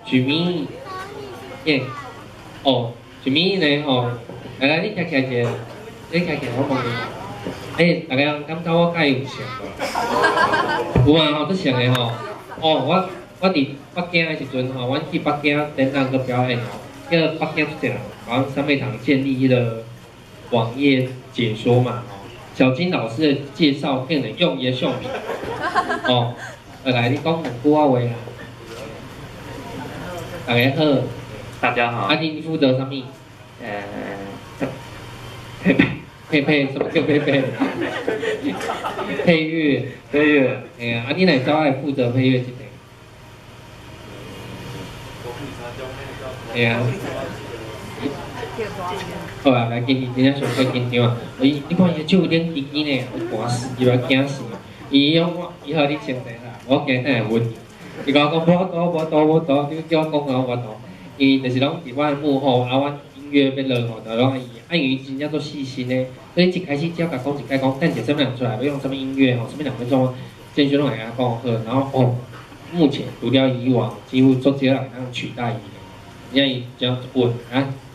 许明，耶，哦，许明呢？哦，来，你徛起者，你徛起，我问你，大家感觉我介有像无？有啊，吼，都像的吼。哦，我伫北京的时阵吼，阮去北京展览个表演吼，叫北京出人，好像三妹堂建立一个网页解说嘛，吼，小金老师的介绍变得用也秀明，哦，来，你讲两句话话啦。大家好，大家好。啊，你负责什么？配什么叫配？配乐。哎呀，啊，你哪招爱负责配乐这个？哎呀。好啊，来，今天上课紧张啊！你看伊手有点紧紧的，寒死，又要惊死。伊讲我以后你先坐啦，我惊等下问。伊甲我讲无多，你叫我讲啊我多。伊就是拢伫我幕后，啊，阮音乐要落吼，就拢伊，因为真正做细心的，所以一开始只要甲讲一解讲，等下什么人出来要用什么音乐吼，什么人要做，这些拢会甲讲好。然后哦，目前除了以往，几乎做这人能取代伊，因为伊只要稳啊。